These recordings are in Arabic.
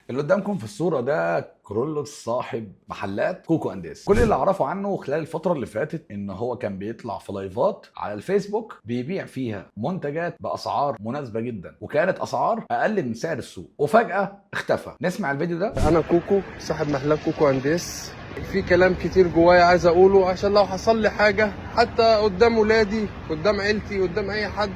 اللي قدامكم في الصورة ده كرولوس صاحب محلات كوكو انديس. كل اللي اعرفه عنه خلال الفترة اللي فاتت ان هو كان بيطلع في لايفات على الفيسبوك بيبيع فيها منتجات باسعار مناسبة جدا، وكانت اسعار اقل من سعر السوق، وفجأة اختفى. نسمع الفيديو ده. انا كوكو صاحب محلات كوكو انديس. في كلام كتير جوايا عايز اقوله عشان لو حصل لي حاجه حتى قدام ولادي، قدام عيلتي، قدام اي حد،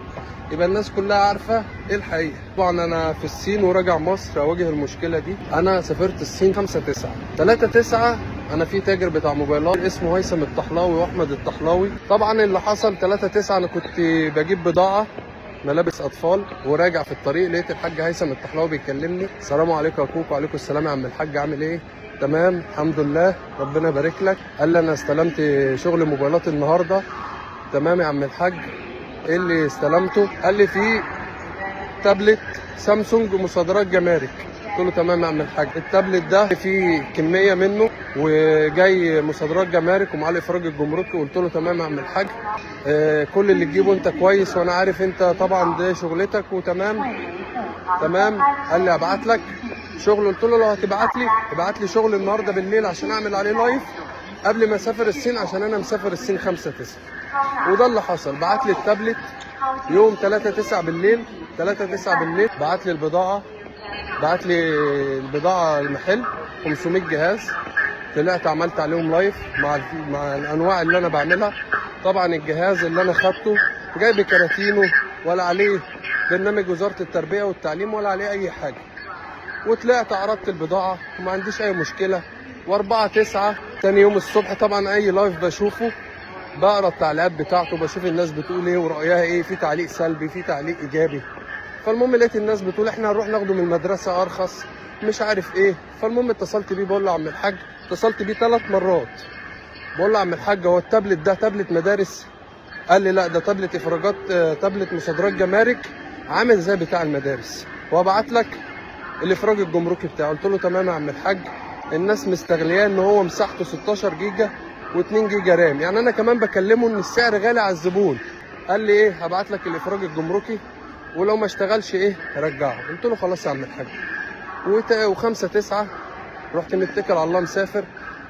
يبقى الناس كلها عارفه ايه الحقيقه. طبعا انا في الصين وراجع مصر اواجه المشكله دي. انا سافرت الصين 5/9 انا في تاجر بتاع موبايلات اسمه هيثم الطحلاوي واحمد الطحلاوي. طبعا اللي حصل 3/9 انا كنت بجيب بضاعه ملابس اطفال، وراجع في الطريق لقيت الحاج هيثم الطحلاوي بيكلمني: السلام عليكم يا كوكو. وعليكم السلام يا عم الحاج، عامل ايه؟ تمام الحمد لله ربنا يبارك لك. قال لي انا استلمت شغل موبايلات النهارده. تمام يا عم الحاج، ايه اللي استلمته؟ قال لي في تابلت سامسونج مصادرات جمارك. قلت له تمام يا عم الحاج، التابلت ده فيه كميه منه وجاي مصادرات جمارك ومعاه الافراج الجمركي. قلت له تمام يا عم الحاج، كل اللي تجيبه انت كويس وانا عارف انت طبعا دي شغلتك وتمام. تمام. قال لي ابعت لك شغل. قلت له لو هتبعت لي ابعت لي شغل النهارده بالليل عشان اعمل عليه لايف قبل ما اسافر الصين، عشان انا مسافر الصين 5/9. وده اللي حصل. بعت لي التابلت يوم 3/9 بالليل. 3/9 بالليل بعت لي البضاعه. بعت لي البضاعه المحل 500 جهاز. طلعت عملت عليهم لايف مع الانواع اللي انا بعملها. طبعا الجهاز اللي انا خدته جايب كراتينه ولا عليه برنامج وزاره التربيه والتعليم ولا عليه اي حاجه. وطلعت عرضت البضاعه وما عنديش اي مشكله. و4/9 تاني يوم الصبح طبعا اي لايف بشوفه بقرا التعليقات بتاعته، بشوف الناس بتقول ايه ورايها ايه، في تعليق سلبي في تعليق ايجابي. فالمهم لقيت الناس بتقول احنا هنروح ناخده من المدرسه ارخص مش عارف ايه. فالمهم اتصلت بيه بقول له عم الحاج، اتصلت بيه 3 مرات بقول له عم الحاج هو التابلت ده تابلت مدارس؟ قال لي لا ده تابلت افراجات، تابلت مصادرات جمارك عامل زي بتاع المدارس، وابعت لك الافراج الجمركي بتاعه. قلت له تمام يا عم الحاج. الناس مستغلياه ان هو مساحته 16 جيجا و2 جيجا رام، يعني انا كمان بكلمه ان السعر غالي على الزبون. قال لي ايه هبعت لك الافراج الجمركي ولو ما اشتغلش ايه رجعه. قلت له خلاص يا عم الحاج. و5/9 رحت متكل على الله مسافر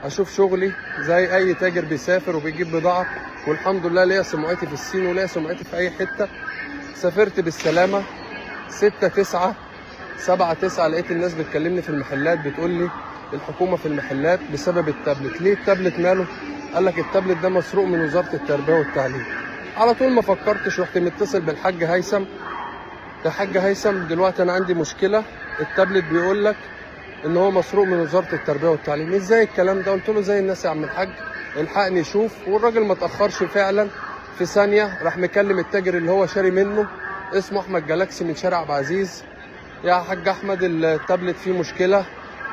اشوف شغلي زي اي تاجر بيسافر وبيجيب بضاعه، والحمد لله ليا سمعتي في الصين وليا سمعتي في اي حته. سافرت بالسلامه. 6/9 7/9 لقيت الناس بتكلمني في المحلات بتقول لي الحكومه في المحلات بسبب التابلت. ليه التابلت ماله؟ قال لك التابلت ده مسروق من وزاره التربيه والتعليم. على طول ما فكرتش رحت متصل بالحاج هيثم: يا حاج هيثم دلوقتي انا عندي مشكله، التابلت بيقول لك ان هو مسروق من وزاره التربيه والتعليم. ازاي الكلام ده؟ قلت له زي الناس يا عم الحاج، الحقني شوف. والراجل ما تاخرش فعلا، في ثانيه راح مكلم التاجر اللي هو شاري منه اسمه احمد جالاكسي من شارع عبد العزيز: يا حاج احمد التابلت فيه مشكله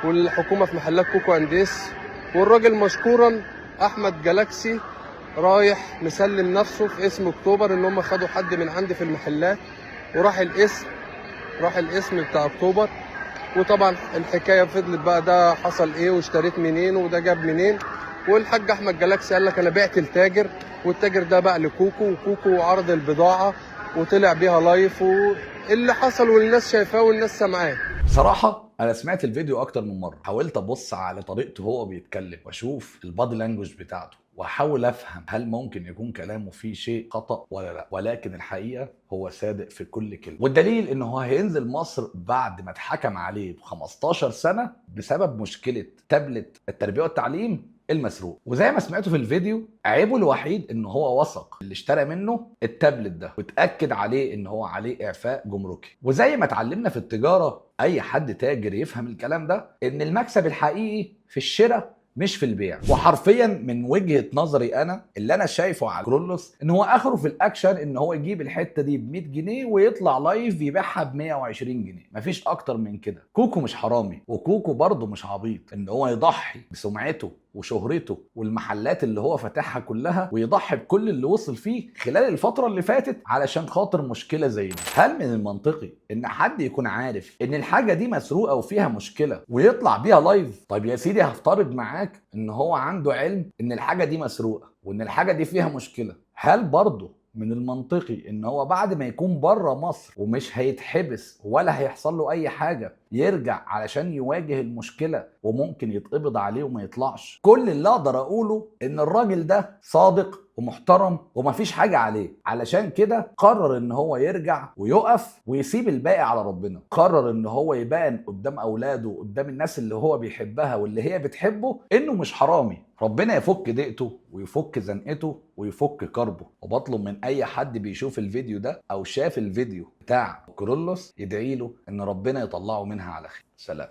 والحكومه في محلات كوكو انديس. والراجل مشكورا احمد جالاكسي رايح مسلم نفسه في اسم اكتوبر ان هم خدوا حد من عندي في المحلات، وراح الاسم، راح الاسم بتاع اكتوبر. وطبعا الحكايه فضلت بقى ده حصل ايه واشتريت منين وده جاب منين. والحاج احمد جالاكسي قال لك انا بعت التاجر، والتاجر ده بقى لكوكو، وكوكو عرض البضاعه وطلع بيها لايف، واللي حصل والناس شايفاه والناس سامعاه. بصراحة أنا سمعت الفيديو أكتر من مرة، حاولت أبص على طريقته وهو بيتكلم وأشوف البادي لانجوج بتاعته وأحاول أفهم هل ممكن يكون كلامه فيه شيء خطأ ولا لا، ولكن الحقيقة هو صادق في كل كلمة. والدليل إنه هو هينزل مصر بعد ما اتحكم عليه ب 15 سنة بسبب مشكلة تابلت التربية والتعليم المسروق. وزي ما سمعتوا في الفيديو، عيبه الوحيد ان هو وثق اللي اشترى منه التابلت ده واتاكد عليه ان هو عليه اعفاء جمركي. وزي ما اتعلمنا في التجاره، اي حد تاجر يفهم الكلام ده، ان المكسب الحقيقي في الشراء مش في البيع. وحرفيا من وجهة نظري انا اللي انا شايفه على كرولوس ان هو اخره في الاكشن ان هو يجيب الحته دي ب 100 جنيه ويطلع لايف يبيعها ب 120 جنيه، مفيش اكتر من كده. كوكو مش حرامي، وكوكو برضه مش عبيط ان هو يضحي بسمعته وشهرته والمحلات اللي هو فاتحها كلها ويضحي بكل اللي وصل فيه خلال الفترة اللي فاتت علشان خاطر مشكلة زي دي. هل من المنطقي ان حد يكون عارف ان الحاجة دي مسروقة وفيها مشكلة ويطلع بيها لايف؟ طيب يا سيدي هفترض معاك ان هو عنده علم ان الحاجة دي مسروقة وان الحاجة دي فيها مشكلة، هل برضه من المنطقي ان هو بعد ما يكون بره مصر ومش هيتحبس ولا هيحصل له اي حاجه يرجع علشان يواجه المشكله وممكن يتقبض عليه وما يطلعش. كل اللي اقدر اقوله ان الراجل ده صادق ومحترم ومفيش حاجه عليه، علشان كده قرر ان هو يرجع ويقف ويسيب الباقي على ربنا. قرر ان هو يبان قدام اولاده وقدام الناس اللي هو بيحبها واللي هي بتحبه انه مش حرامي. ربنا يفك ضيقته ويفك زنقته ويفك كربه. وبطلب من اي حد بيشوف الفيديو ده او شاف الفيديو بتاع كورولوس يدعي له ان ربنا يطلعه منها على خير. سلام.